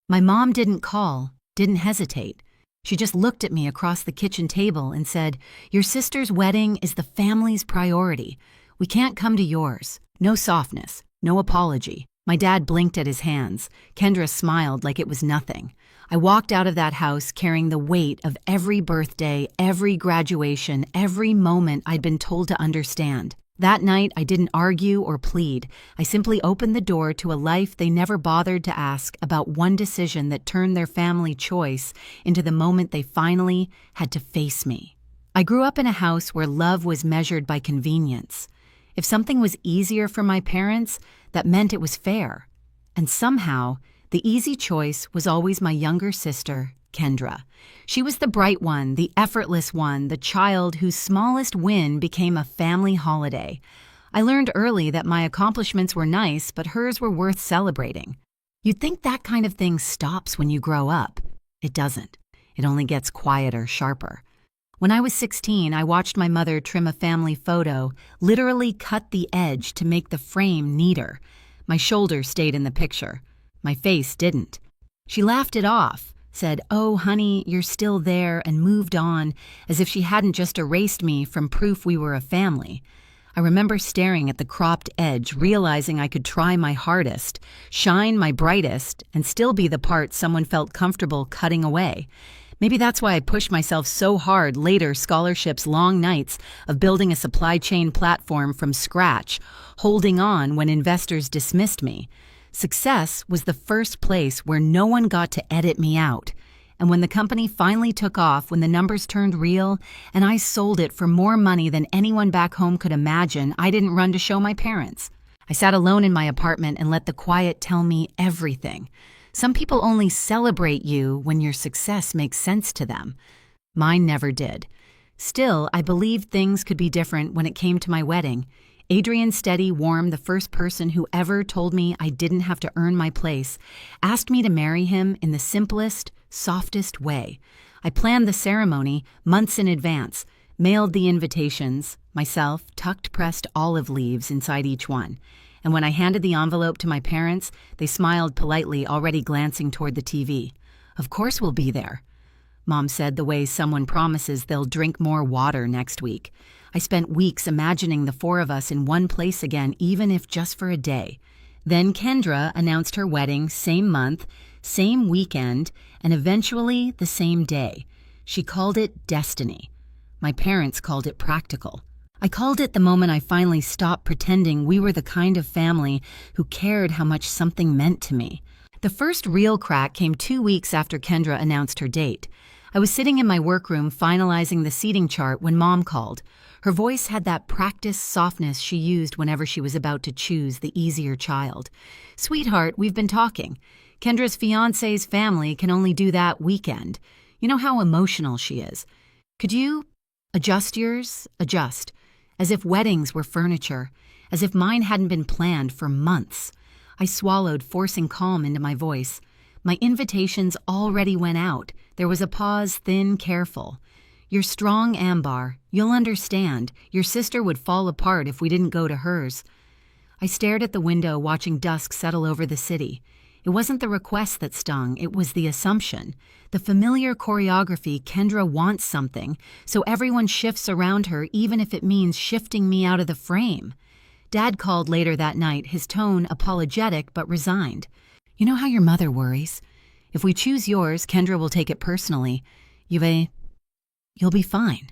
My mom didn't call, didn't hesitate. She just looked at me across the kitchen table and said, "Your sister's wedding is the family's priority. We can't come to yours." No softness, no apology. My dad blinked at his hands. Kendra smiled like it was nothing. I walked out of that house carrying the weight of every birthday, every graduation, every moment I'd been told to understand. That night, I didn't argue or plead. I simply opened the door to a life they never bothered to ask about, one decision that turned their family choice into the moment they finally had to face me. I grew up in a house where love was measured by convenience. If something was easier for my parents, that meant it was fair. And somehow, the easy choice was always my younger sister, Kendra. She was the bright one, the effortless one, the child whose smallest win became a family holiday. I learned early that my accomplishments were nice, but hers were worth celebrating. You'd think that kind of thing stops when you grow up. It doesn't. It only gets quieter, sharper. When I was 16, I watched my mother trim a family photo, literally cut the edge to make the frame neater. My shoulder stayed in the picture. My face didn't. She laughed it off, said, "Oh, honey, you're still there," and moved on, as if she hadn't just erased me from proof we were a family. I remember staring at the cropped edge, realizing I could try my hardest, shine my brightest, and still be the part someone felt comfortable cutting away. Maybe that's why I pushed myself so hard later, scholarships, long nights of building a supply chain platform from scratch, holding on when investors dismissed me. Success was the first place where no one got to edit me out. And when the company finally took off, when the numbers turned real, and I sold it for more money than anyone back home could imagine, I didn't run to show my parents. I sat alone in my apartment and let the quiet tell me everything. Some people only celebrate you when your success makes sense to them. Mine never did. Still, I believed things could be different when it came to my wedding. Adrian Steady Warm, the first person who ever told me I didn't have to earn my place, asked me to marry him in the simplest, softest way. I planned the ceremony months in advance, mailed the invitations, myself tucked pressed olive leaves inside each one. And when I handed the envelope to my parents, they smiled politely, already glancing toward the TV. "Of course we'll be there." Mom said, the way someone promises they'll drink more water next week. I spent weeks imagining the four of us in one place again, even if just for a day. Then Kendra announced her wedding, same month, same weekend, and eventually the same day. She called it destiny. My parents called it practical. I called it the moment I finally stopped pretending we were the kind of family who cared how much something meant to me. The first real crack came 2 weeks after Kendra announced her date. I was sitting in my workroom finalizing the seating chart when Mom called. Her voice had that practiced softness she used whenever she was about to choose the easier child. "Sweetheart, we've been talking. Kendra's fiancé's family can only do that weekend. You know how emotional she is. Could you adjust yours? Adjust. As if weddings were furniture. As if mine hadn't been planned for months." I swallowed, forcing calm into my voice. My invitations already went out. There was a pause, thin, careful. "You're strong, Ambar. You'll understand. Your sister would fall apart if we didn't go to hers." I stared at the window, watching dusk settle over the city. It wasn't the request that stung, it was the assumption. The familiar choreography, Kendra wants something, so everyone shifts around her, even if it means shifting me out of the frame. Dad called later that night, his tone apologetic but resigned. "You know how your mother worries? If we choose yours, Kendra will take it personally. You'll be fine."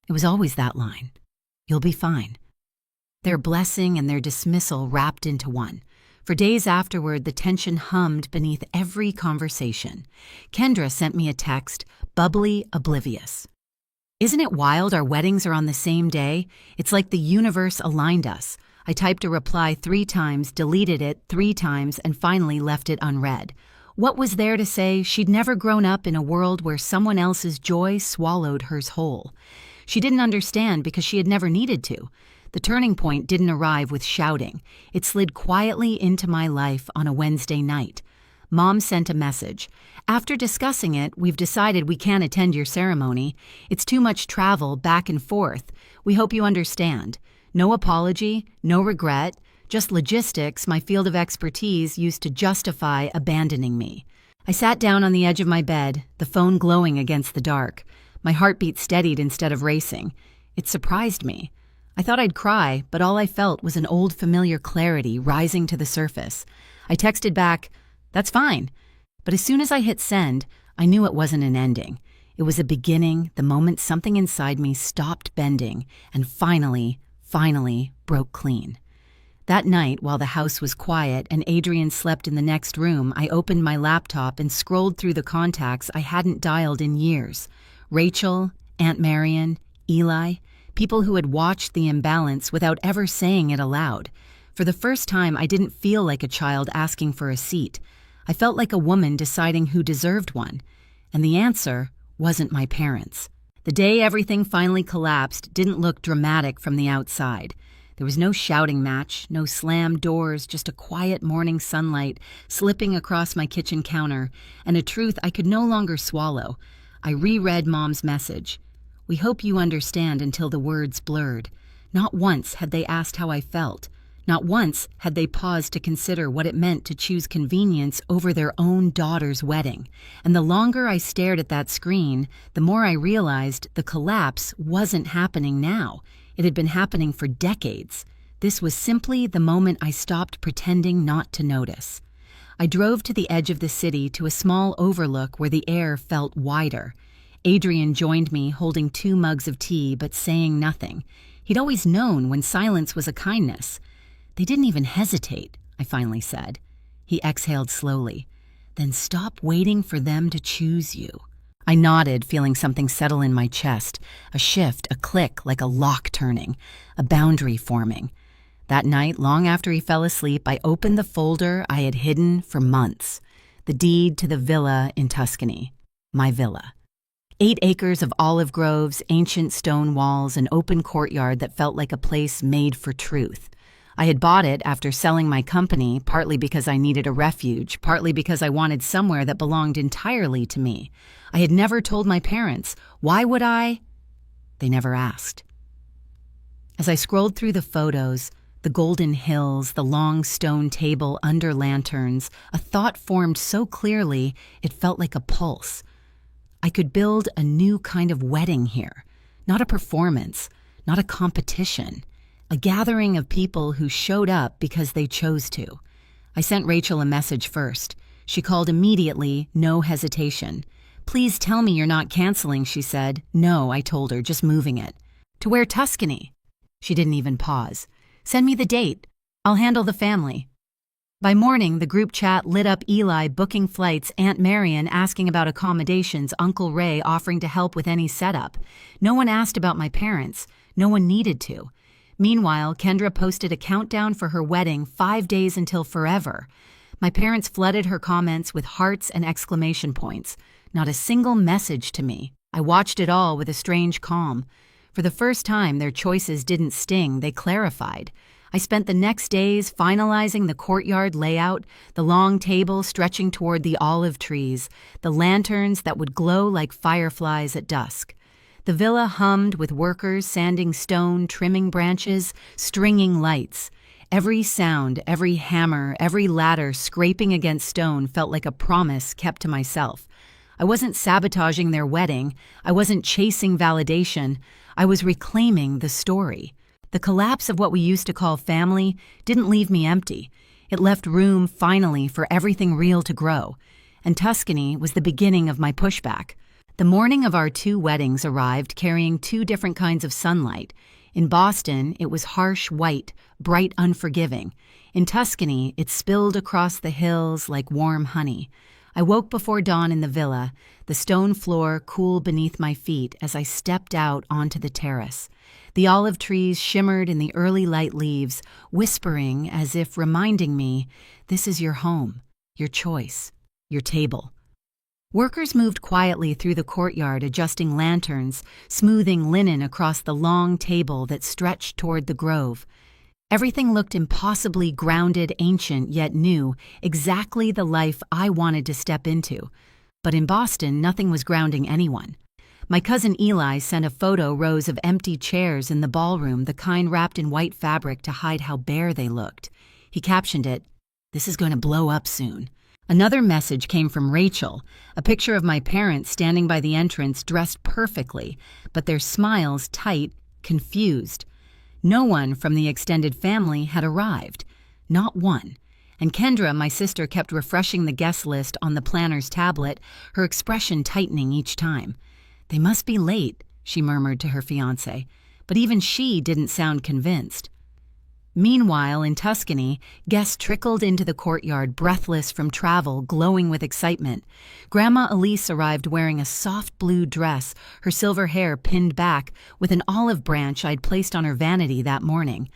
It was always that line. You'll be fine. Their blessing and their dismissal wrapped into one. For days afterward, the tension hummed beneath every conversation. Kendra sent me a text, bubbly, oblivious. "Isn't it wild our weddings are on the same day? It's like the universe aligned us." I typed a reply 3 times, deleted it 3 times, and finally left it unread. What was there to say? She'd never grown up in a world where someone else's joy swallowed hers whole. She didn't understand because she had never needed to. The turning point didn't arrive with shouting. It slid quietly into my life on a Wednesday night. Mom sent a message. "After discussing it, we've decided we can't attend your ceremony. It's too much travel back and forth. We hope you understand. No apology, no regret, just logistics my field of expertise used to justify abandoning me." I sat down on the edge of my bed, the phone glowing against the dark. My heartbeat steadied instead of racing. It surprised me. I thought I'd cry, but all I felt was an old familiar clarity rising to the surface. I texted back, "That's fine." But as soon as I hit send, I knew it wasn't an ending. It was a beginning, the moment something inside me stopped bending and finally broke clean. That night, while the house was quiet and Adrian slept in the next room, I opened my laptop and scrolled through the contacts I hadn't dialed in years. Rachel, Aunt Marion, Eli, people who had watched the imbalance without ever saying it aloud. For the first time, I didn't feel like a child asking for a seat. I felt like a woman deciding who deserved one. And the answer wasn't my parents. The day everything finally collapsed didn't look dramatic from the outside. There was no shouting match, no slammed doors, just a quiet morning sunlight slipping across my kitchen counter, and a truth I could no longer swallow. I reread Mom's message. "We hope you understand," until the words blurred. Not once had they asked how I felt. Not once had they paused to consider what it meant to choose convenience over their own daughter's wedding. And the longer I stared at that screen, the more I realized the collapse wasn't happening now. It had been happening for decades. This was simply the moment I stopped pretending not to notice. I drove to the edge of the city to a small overlook where the air felt wider. Adrian joined me, holding 2 mugs of tea but saying nothing. He'd always known when silence was a kindness. "They didn't even hesitate," I finally said. He exhaled slowly. "Then stop waiting for them to choose you." I nodded, feeling something settle in my chest, a shift, a click, like a lock turning, a boundary forming. That night, long after he fell asleep, I opened the folder I had hidden for months. The deed to the villa in Tuscany. My villa. 8 acres of olive groves, ancient stone walls, an open courtyard that felt like a place made for truth. I had bought it after selling my company, partly because I needed a refuge, partly because I wanted somewhere that belonged entirely to me. I had never told my parents. Why would I? They never asked. As I scrolled through the photos, the golden hills, the long stone table under lanterns, a thought formed so clearly it felt like a pulse. I could build a new kind of wedding here, not a performance, not a competition. A gathering of people who showed up because they chose to. I sent Rachel a message first. She called immediately, no hesitation. "Please tell me you're not canceling," she said. "No," I told her, "just moving it." "To where, Tuscany?" She didn't even pause. "Send me the date. I'll handle the family." By morning, the group chat lit up. Eli booking flights, Aunt Marion asking about accommodations, Uncle Ray offering to help with any setup. No one asked about my parents. No one needed to. Meanwhile, Kendra posted a countdown for her wedding, 5 days until forever. My parents flooded her comments with hearts and exclamation points. Not a single message to me. I watched it all with a strange calm. For the first time, their choices didn't sting, they clarified. I spent the next days finalizing the courtyard layout, the long table stretching toward the olive trees, the lanterns that would glow like fireflies at dusk. The villa hummed with workers sanding stone, trimming branches, stringing lights. Every sound, every hammer, every ladder scraping against stone felt like a promise kept to myself. I wasn't sabotaging their wedding. I wasn't chasing validation. I was reclaiming the story. The collapse of what we used to call family didn't leave me empty. It left room, finally, for everything real to grow. And Tuscany was the beginning of my pushback. The morning of our 2 weddings arrived carrying 2 different kinds of sunlight. In Boston, it was harsh white, bright unforgiving. In Tuscany, it spilled across the hills like warm honey. I woke before dawn in the villa, the stone floor cool beneath my feet as I stepped out onto the terrace. The olive trees shimmered in the early light leaves, whispering as if reminding me, "This is your home, your choice, your table." Workers moved quietly through the courtyard, adjusting lanterns, smoothing linen across the long table that stretched toward the grove. Everything looked impossibly grounded, ancient, yet new, exactly the life I wanted to step into. But in Boston, nothing was grounding anyone. My cousin Eli sent a photo rows of empty chairs in the ballroom, the kind wrapped in white fabric to hide how bare they looked. He captioned it, "This is going to blow up soon." Another message came from Rachel, a picture of my parents standing by the entrance dressed perfectly, but their smiles tight, confused. No one from the extended family had arrived. Not one. And Kendra, my sister, kept refreshing the guest list on the planner's tablet, her expression tightening each time. "They must be late," she murmured to her fiancé, but even she didn't sound convinced. Meanwhile, in Tuscany, guests trickled into the courtyard, breathless from travel, glowing with excitement. Grandma Elise arrived wearing a soft blue dress, her silver hair pinned back, with an olive branch I'd placed on her vanity that morning.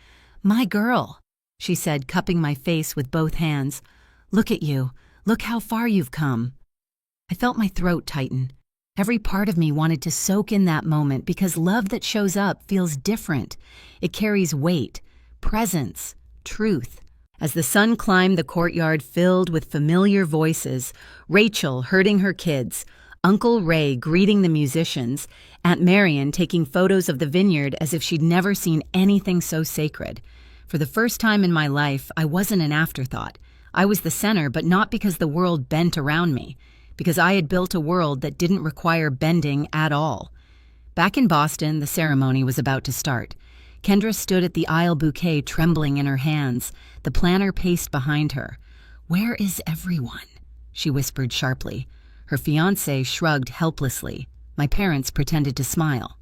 "My girl," she said, cupping my face with both hands. "Look at you. Look how far you've come." I felt my throat tighten. Every part of me wanted to soak in that moment because love that shows up feels different. It carries weight, presence, truth. As the sun climbed the courtyard filled with familiar voices, Rachel herding her kids, Uncle Ray greeting the musicians, Aunt Marion taking photos of the vineyard as if she'd never seen anything so sacred. For the first time in my life, I wasn't an afterthought. I was the center, but not because the world bent around me, because I had built a world that didn't require bending at all. Back in Boston, the ceremony was about to start. Kendra stood at the aisle bouquet trembling in her hands. The planner paced behind her. "Where is everyone?" she whispered sharply. Her fiancé shrugged helplessly. My parents pretended to smile.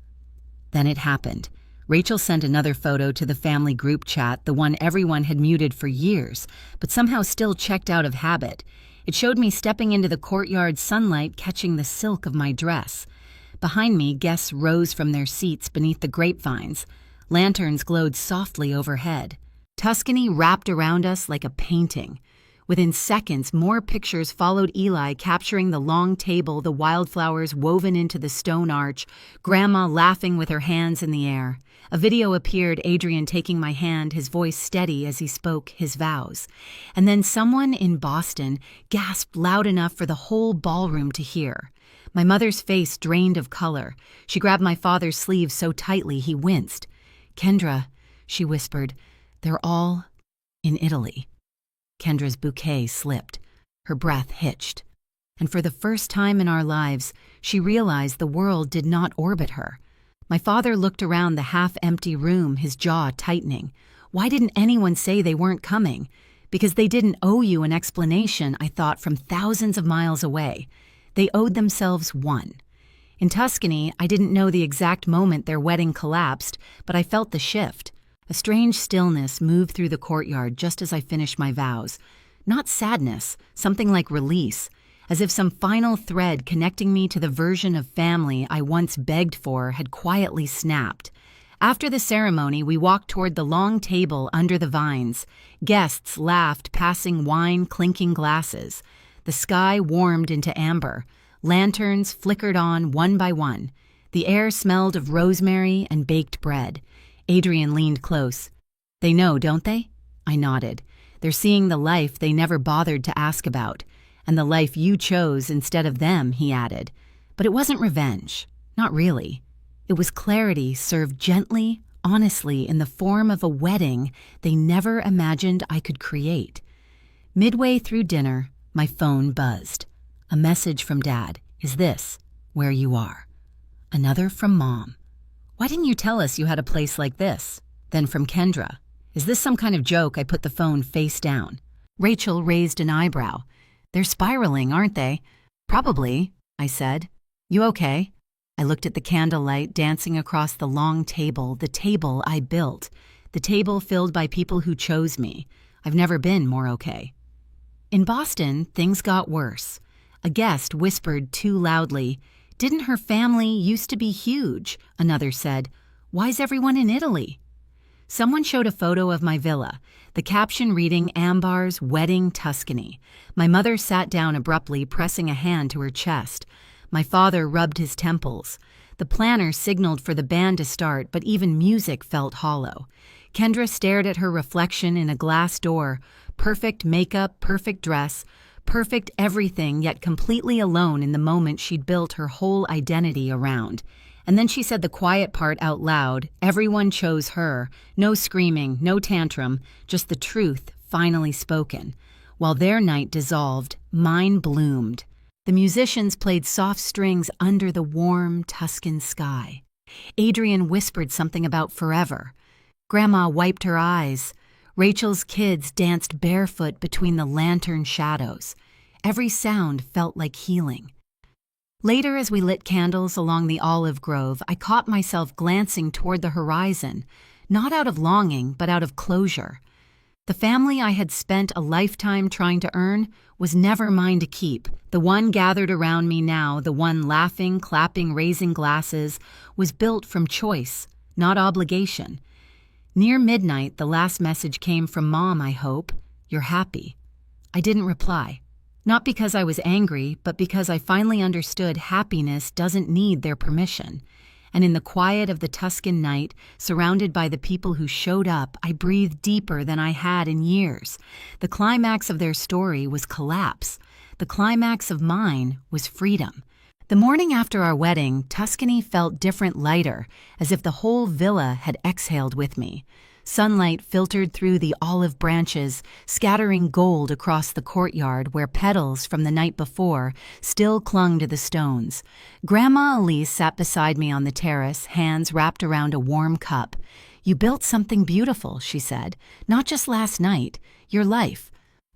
Then it happened. Rachel sent another photo to the family group chat, the one everyone had muted for years, but somehow still checked out of habit. It showed me stepping into the courtyard sunlight, catching the silk of my dress. Behind me, guests rose from their seats beneath the grapevines. Lanterns glowed softly overhead. Tuscany wrapped around us like a painting. Within seconds, more pictures followed Eli, capturing the long table, the wildflowers woven into the stone arch, Grandma laughing with her hands in the air. A video appeared, Adrian taking my hand, his voice steady as he spoke his vows. And then someone in Boston gasped loud enough for the whole ballroom to hear. My mother's face drained of color. She grabbed my father's sleeve so tightly he winced. "Kendra," she whispered, "they're all in Italy." Kendra's bouquet slipped. Her breath hitched. And for the first time in our lives, she realized the world did not orbit her. My father looked around the half-empty room, his jaw tightening. Why didn't anyone say they weren't coming? Because they didn't owe you an explanation, I thought, from thousands of miles away. They owed themselves one. In Tuscany, I didn't know the exact moment their wedding collapsed, but I felt the shift. A strange stillness moved through the courtyard just as I finished my vows. Not sadness, something like release, as if some final thread connecting me to the version of family I once begged for had quietly snapped. After the ceremony, we walked toward the long table under the vines. Guests laughed, passing wine, clinking glasses. The sky warmed into amber. Lanterns flickered on one by one. The air smelled of rosemary and baked bread. Adrian leaned close. "They know, don't they?" I nodded. "They're seeing the life they never bothered to ask about. And the life you chose instead of them," he added. But it wasn't revenge. Not really. It was clarity served gently, honestly, in the form of a wedding they never imagined I could create. Midway through dinner, my phone buzzed. A message from Dad. "Is this where you are?" Another from Mom. "Why didn't you tell us you had a place like this?" Then from Kendra. "Is this some kind of joke?" I put the phone face down. Rachel raised an eyebrow. "They're spiraling, aren't they?" "Probably," I said. "You okay?" I looked at the candlelight dancing across the long table, the table I built, the table filled by people who chose me. I've never been more okay. In Boston, things got worse. A guest whispered too loudly, "Didn't her family used to be huge?" Another said, "Why's everyone in Italy?" Someone showed a photo of my villa, the caption reading Ambar's Wedding Tuscany. My mother sat down abruptly, pressing a hand to her chest. My father rubbed his temples. The planner signaled for the band to start, but even music felt hollow. Kendra stared at her reflection in a glass door. Perfect makeup, perfect dress, perfect everything, yet completely alone in the moment she'd built her whole identity around. And then she said the quiet part out loud. Everyone chose her. No screaming, no tantrum, just the truth finally spoken. While their night dissolved, mine bloomed. The musicians played soft strings under the warm Tuscan sky. Adrian whispered something about forever. Grandma wiped her eyes. Rachel's kids danced barefoot between the lantern shadows. Every sound felt like healing. Later, as we lit candles along the olive grove, I caught myself glancing toward the horizon, not out of longing, but out of closure. The family I had spent a lifetime trying to earn was never mine to keep. The one gathered around me now, the one laughing, clapping, raising glasses, was built from choice, not obligation. Near midnight, the last message came from Mom, I hope. You're happy. I didn't reply. Not because I was angry, but because I finally understood happiness doesn't need their permission. And in the quiet of the Tuscan night, surrounded by the people who showed up, I breathed deeper than I had in years. The climax of their story was collapse. The climax of mine was freedom. The morning after our wedding, Tuscany felt different, lighter, as if the whole villa had exhaled with me. Sunlight filtered through the olive branches, scattering gold across the courtyard where petals from the night before still clung to the stones. Grandma Elise sat beside me on the terrace, hands wrapped around a warm cup. "You built something beautiful," she said. "Not just last night, your life."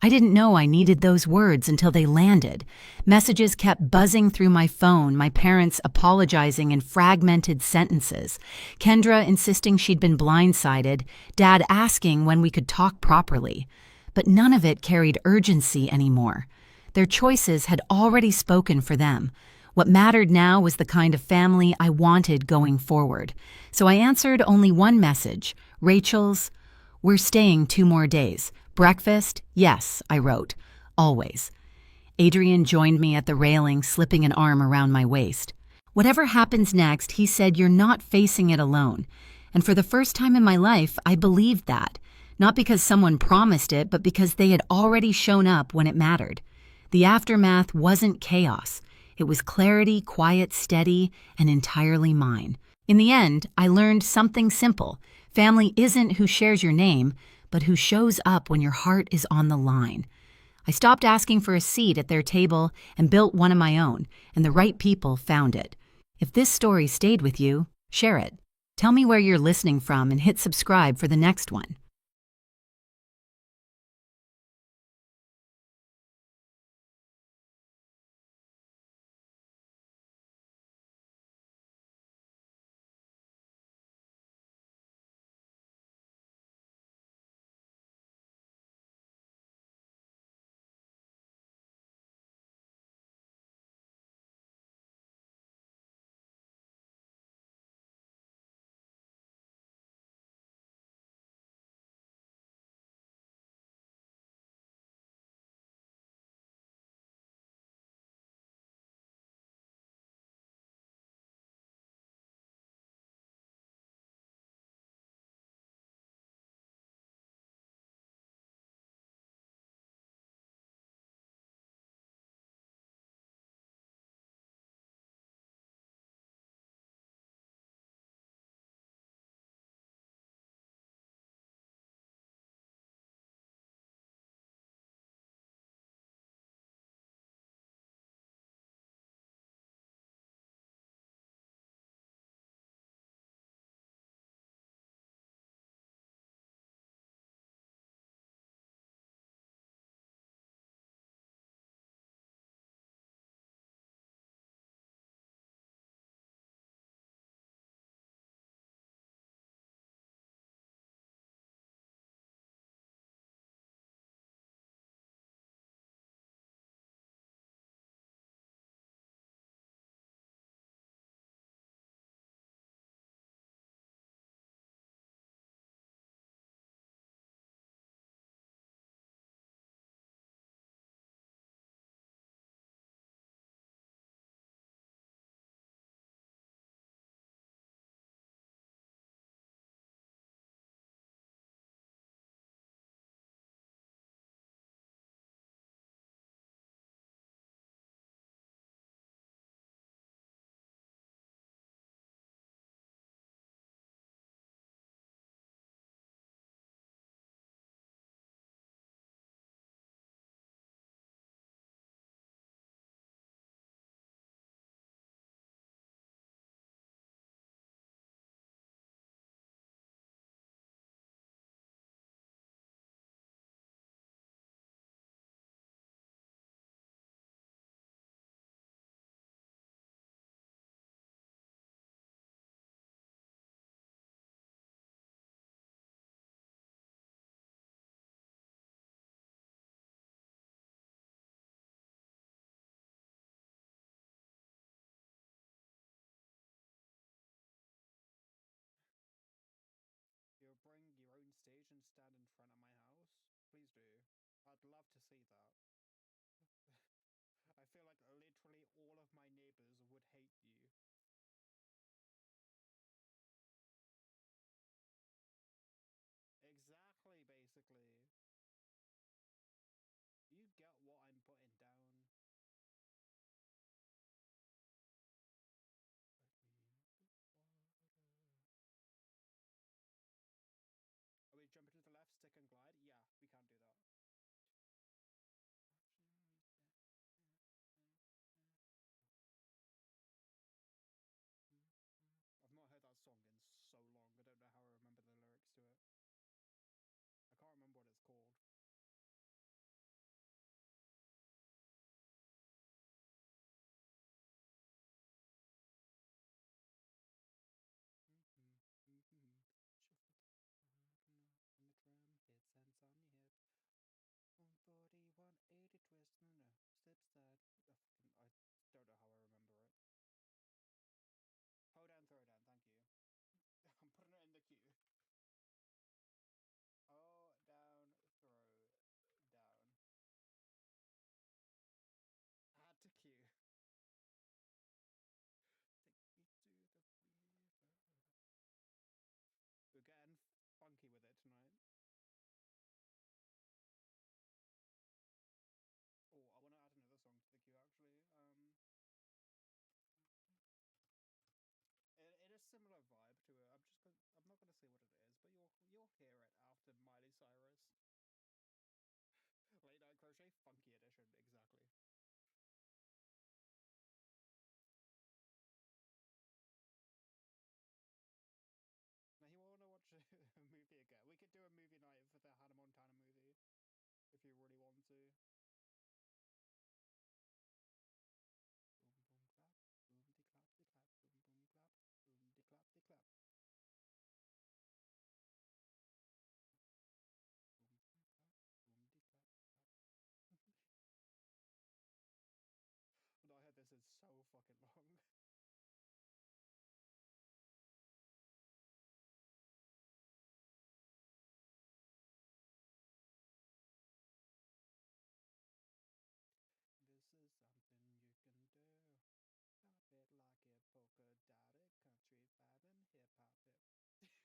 I didn't know I needed those words until they landed. Messages kept buzzing through my phone, my parents apologizing in fragmented sentences, Kendra insisting she'd been blindsided, Dad asking when we could talk properly. But none of it carried urgency anymore. Their choices had already spoken for them. What mattered now was the kind of family I wanted going forward. So I answered only one message, Rachel's, "We're staying 2 more days. Breakfast? Yes," I wrote. Always. Adrian joined me at the railing, slipping an arm around my waist. "Whatever happens next," he said, "you're not facing it alone." And for the first time in my life, I believed that. Not because someone promised it, but because they had already shown up when it mattered. The aftermath wasn't chaos. It was clarity, quiet, steady, and entirely mine. In the end, I learned something simple. Family isn't who shares your name, but who shows up when your heart is on the line. I stopped asking for a seat at their table and built one of my own, and the right people found it. If this story stayed with you, share it. Tell me where you're listening from and hit subscribe for the next one. stage and stand in front of my house, please do. I'd love to see that. I feel like literally all of my neighbors would hate you. Exactly, basically. You get what I'm putting down. Drag me out the water. Are we jumping to the left, stick and glide? Yeah, we can't do that. I've not heard that song in so long. I don't know how I remember the lyrics to it. I can't remember what it's called. Shuffle on the drum, hits hands on your hips. 140, 180 twist, no, slip slide. I don't know how I remember it. Hold down, throw down, thank you. I'm putting it in the queue. Oh, down, throw, down. Add to queue. Take me to the river. We're getting funky with it tonight. Oh, I want to add another song to the queue actually. It is similar vibe to it. I'm not gonna say what it is, but you'll hear it after Miley Cyrus. Late Night Crochet Funky Edition, exactly. Now you wanna watch a movie again? We could do a movie night for the Hannah Montana movie if you really want to. Boom boom clap, boom de clap de clap, boom boom clap, boom de clap de clap. Boom boom clap, boom de clap clap. No, I heard this is so fucking long. This is something you can do. Pop it, lock it, polka dot it, country vibe and hip hop it.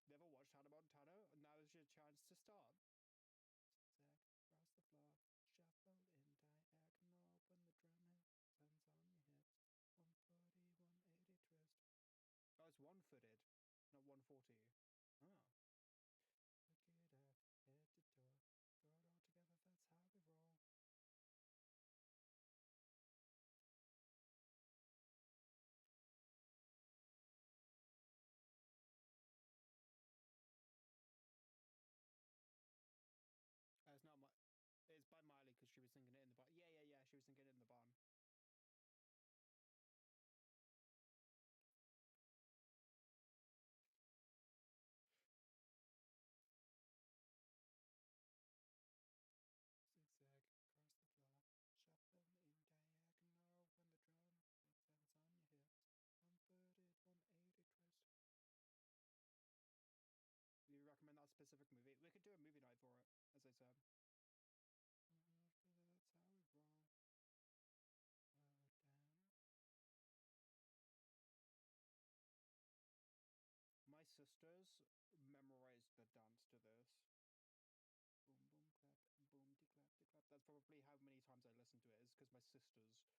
Never watched Hannah Montana? Now is your chance to start. Zigzag across the floor, shuffle in diagonal when the drum hits, hands on your hips. 140, 180 twist. Oh, it's one footed, not 140. Oh. Look it up, head to toe, throw it all together, that's how we roll. It's not my. It's by Miley because she was singing it in the barn. Yeah. She was singing it in the barn. Zigzag across the floor, shuffle in diagonal when the drum hits, hands on your hips. 130, 180 twist. Do you recommend that specific movie? We could do a movie night for it, as I said. That's how we roll. Slow down. My sisters memorized the dance to this. Boom, boom, clap, boom, de clap, de clap. That's probably how many times I listened to it, is because my sisters